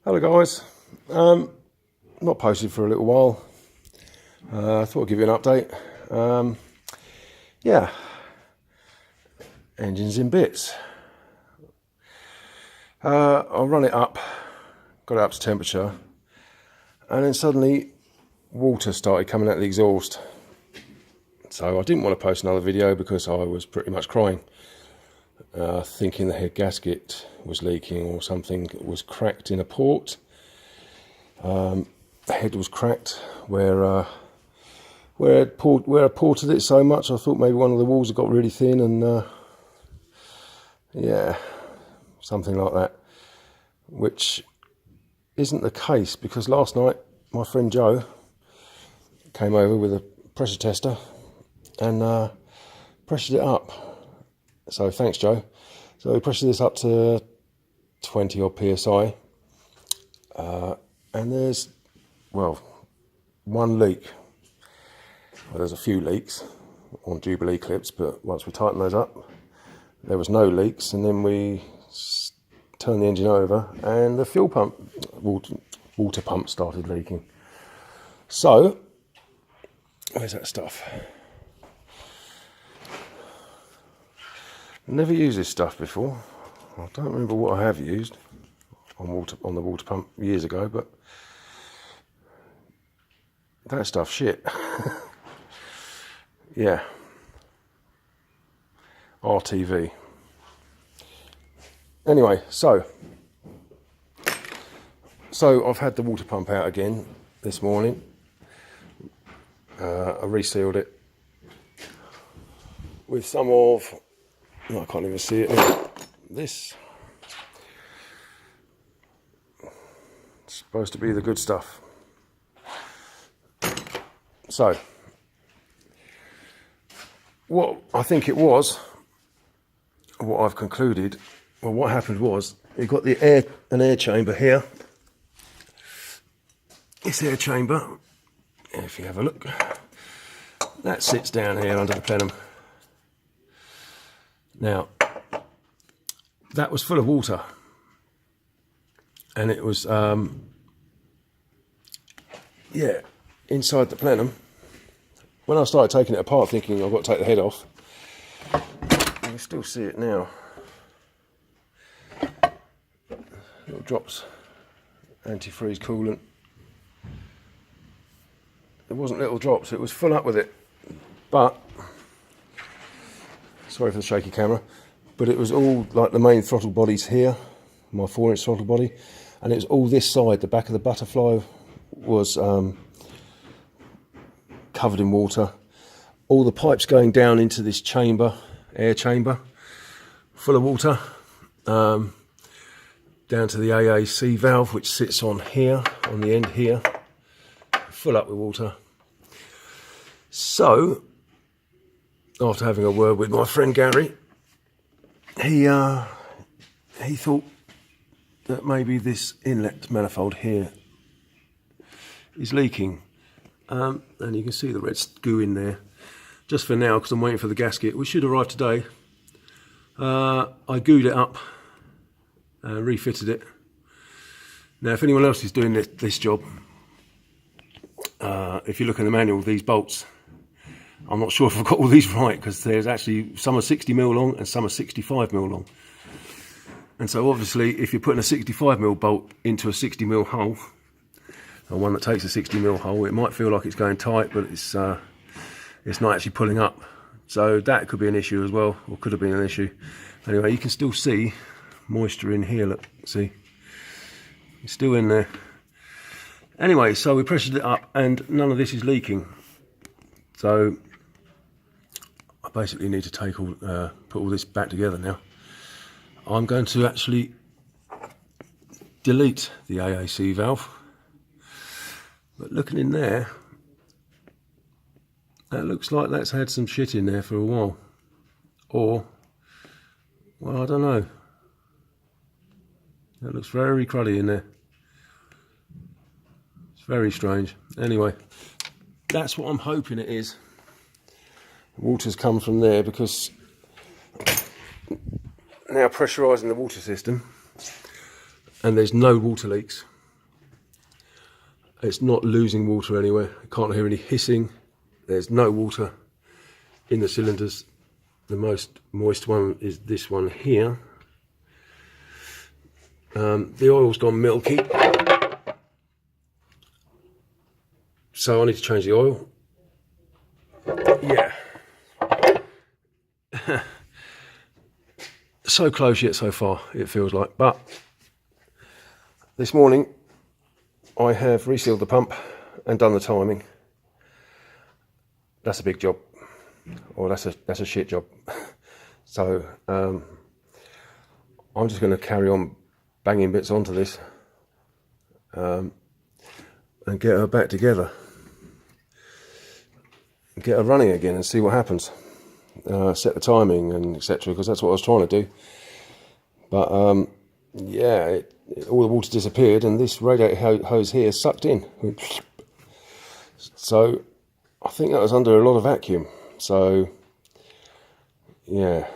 Hello guys, not posted for a little while. I thought I'd give you an update. Yeah, engine's in bits. I'll run it up, got it up to temperature, and then suddenly water started coming out of the exhaust. So I didn't want to post another video because I was pretty much crying, thinking the head gasket was leaking or something was cracked in a port. The head was cracked where I ported it so much. I thought maybe one of the walls had got really thin, and yeah, something like that, which isn't the case, because last night my friend Joe came over with a pressure tester and pressured it up. So thanks, Joe. So we pressured this up to 20 odd psi, and there's, well, one leak. Well, there's a few leaks on Jubilee clips, but once we tightened those up, there was no leaks. And then we turned the engine over and the fuel pump, water pump started leaking. So, where's that stuff? Never used this stuff before. I don't remember what I have used on the water pump years ago, but that stuff's shit. Yeah. RTV. Anyway, so I've had the water pump out again this morning. I resealed it with some of, no, I can't even see it now. This is supposed to be the good stuff. So what I think it was, what I've concluded, well, what happened was, you've got an air chamber here. This air chamber, if you have a look, that sits down here under the plenum. Now, that was full of water, and it was, yeah, inside the plenum. When I started taking it apart, thinking I've got to take the head off, you can still see it now. Little drops, antifreeze coolant. It wasn't little drops, it was full up with it. But, sorry for the shaky camera, but it was all like the main throttle body's here, my 4-inch throttle body, and it was all this side. The back of the butterfly was covered in water. All the pipes going down into this chamber, air chamber, full of water, down to the AAC valve, which sits on here, on the end here, full up with water. So, after having a word with my friend Gary, he thought that maybe this inlet manifold here is leaking. And you can see the red goo in there. Just for now, because I'm waiting for the gasket, which should arrive today. I gooed it up and refitted it. Now, if anyone else is doing this job, if you look in the manual, these bolts, I'm not sure if I've got all these right, because there's actually, some are 60mm long and some are 65mm long. And so obviously, if you're putting a 65mm bolt into a 60mm hole, or one that takes a 60mm hole, it might feel like it's going tight, but it's not actually pulling up. So that could be an issue as well, or could have been an issue. Anyway, you can still see moisture in here, look, see? It's still in there. Anyway, so we pressured it up and none of this is leaking. So I basically need to take all, put all this back together now. I'm going to actually delete the AAC valve. But looking in there, that looks like that's had some shit in there for a while. Or, well, I don't know. That looks very cruddy in there. It's very strange. Anyway, that's what I'm hoping it is. Water's come from there, because now pressurising the water system, and there's no water leaks. It's not losing water anywhere. I can't hear any hissing. There's no water in the cylinders. The most moist one is this one here. The oil's gone milky, so I need to change the oil. Yeah. So close yet so far, it feels like. But this morning I have resealed the pump and done the timing. That's a big job, or that's a shit job. So I'm just going to carry on banging bits onto this and get her back together and get her running again and see what happens. Set the timing and etc., because that's what I was trying to do. But yeah, all the water disappeared and this radiator hose here sucked in. So I think that was under a lot of vacuum. So yeah,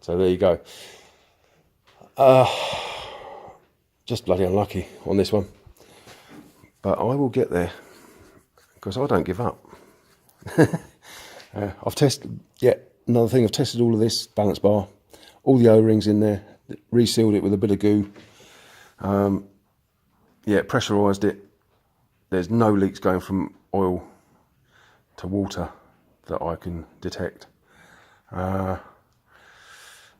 so there you go. Just bloody unlucky on this one, but I will get there because I don't give up. I've tested, yeah, another thing, I've tested all of this balance bar, all the O-rings in there, resealed it with a bit of goo. Yeah, pressurised it. There's no leaks going from oil to water that I can detect.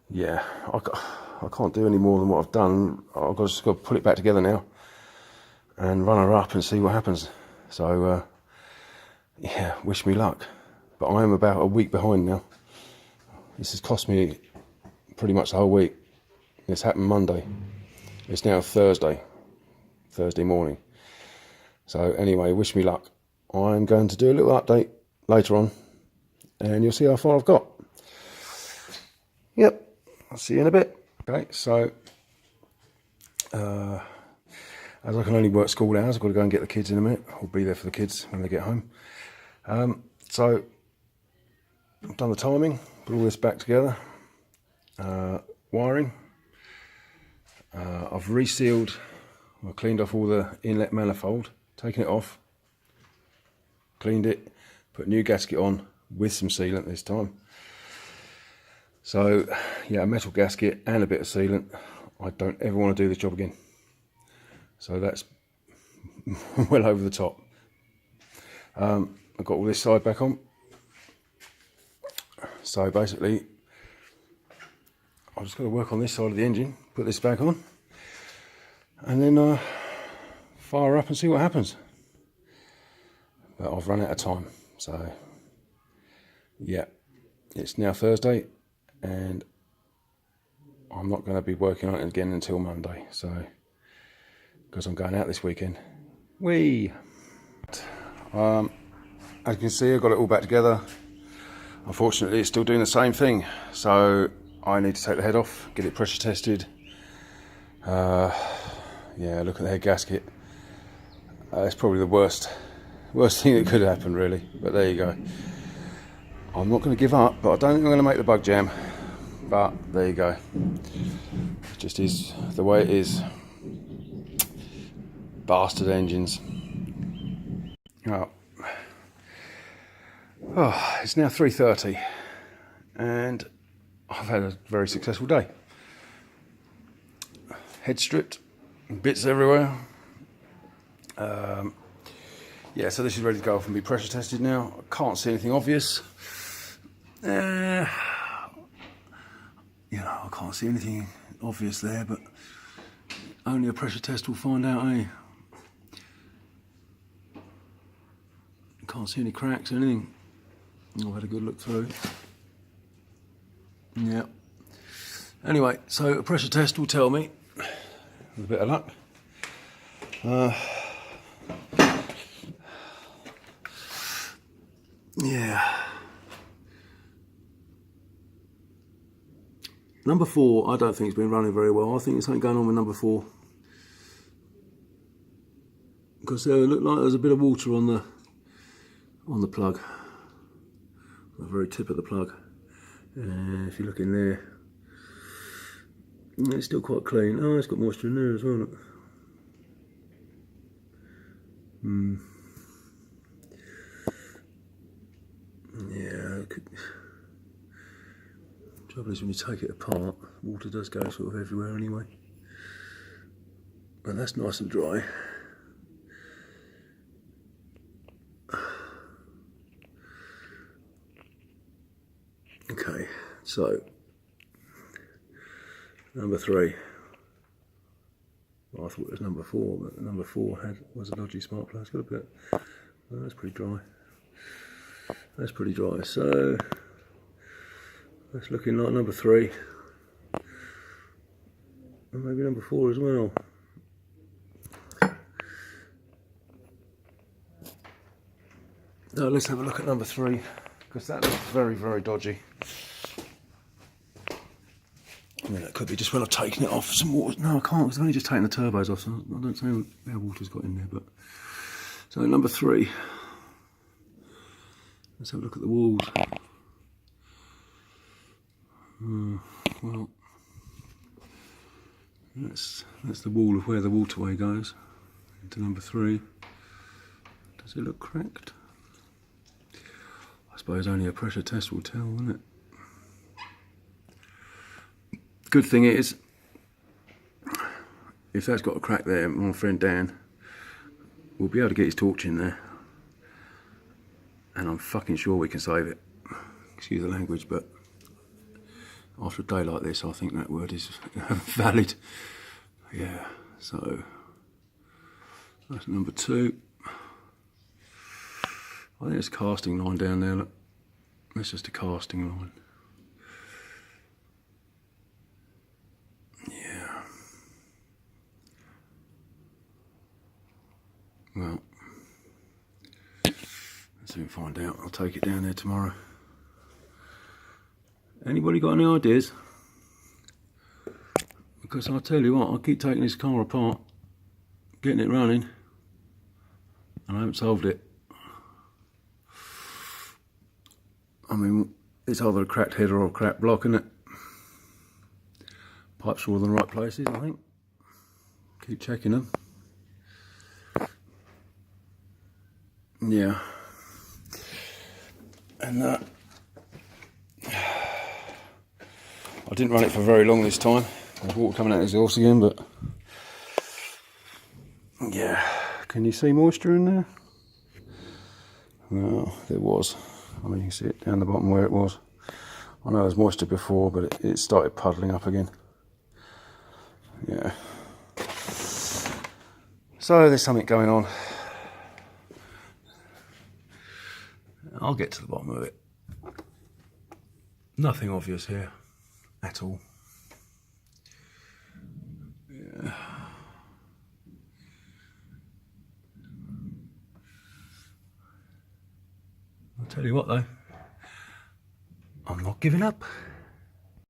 Yeah, I can't do any more than what I've done. I've just got to put it back together now and run her up and see what happens. So yeah, wish me luck. But I am about a week behind now. This has cost me pretty much the whole week. This happened Monday. It's now Thursday morning. So anyway, wish me luck. I'm going to do a little update later on and you'll see how far I've got. Yep, I'll see you in a bit. Okay, so as I can only work school hours, I've got to go and get the kids in a minute. I'll be there for the kids when they get home. So I've done the timing, put all this back together, wiring. I've resealed, I cleaned off all the inlet manifold, taken it off, cleaned it, put a new gasket on with some sealant this time. So yeah, a metal gasket and a bit of sealant. I don't ever want to do this job again. So that's well over the top. I've got all this side back on. So basically, I've just got to work on this side of the engine, put this back on, and then fire up and see what happens. But I've run out of time. So yeah, it's now Thursday and I'm not going to be working on it again until Monday. So, because I'm going out this weekend. Whee! As you can see, I've got it all back together. Unfortunately, it's still doing the same thing. So I need to take the head off, get it pressure tested. Yeah, look at the head gasket. It's probably the worst thing that could happen, really. But there you go. I'm not going to give up, but I don't think I'm going to make the bug jam. But there you go. It just is the way it is. Bastard engines. Oh, it's now 3:30 and I've had a very successful day. Head stripped, bits everywhere. Yeah, so this is ready to go off and be pressure tested now. I can't see anything obvious. You know, I can't see anything obvious there, but only a pressure test will find out, eh? Can't see any cracks or anything. I've had a good look through. Yeah. Anyway, so a pressure test will tell me, with a bit of luck. Yeah. Number 4, I don't think it's been running very well. I think there's something going on with number 4. Because there looked like there's a bit of water on the plug. The very tip of the plug. And if you look in there, It's still quite clean. Oh, it's got moisture in there as well. Look. Yeah. Trouble is when you take it apart, water does go sort of everywhere anyway. But that's nice and dry. Okay, so number 3. Well, I thought it was number 4, but number 4 was a dodgy spark plug. It's got a bit. Oh, that's pretty dry. That's pretty dry. So that's looking like number 3, and maybe number 4 as well. So let's have a look at number 3, because that looks very, very dodgy. I mean, that could be just when I've taken it off some water. No, I can't, because I've only just taken the turbos off, so I don't know how water's got in there. But so number 3, let's have a look at the walls. Well, that's the wall of where the waterway goes into number 3. Does it look cracked? I suppose only a pressure test will tell, won't it? Good thing is, if that's got a crack there, my friend Dan will be able to get his torch in there, and I'm fucking sure we can save it. Excuse the language, but after a day like this, I think that word is valid. Yeah, so that's number 2. I think there's a casting line down there. Look, that's just a casting line. Yeah. Well, let's soon find out. I'll take it down there tomorrow. Anybody got any ideas? Because I'll tell you what, I keep taking this car apart, getting it running, and I haven't solved it. I mean, it's either a cracked header or a cracked block, isn't it? Pipes are all in the right places, I think. Keep checking them. Yeah. And I didn't run it for very long this time. There's water coming out of the exhaust again, but yeah. Can you see moisture in there? Well, there was. I mean, you can see it down the bottom where it was. I know there was moisture before, but it started puddling up again. Yeah. So there's something going on. I'll get to the bottom of it. Nothing obvious here at all. Yeah. I'll tell you what though, I'm not giving up.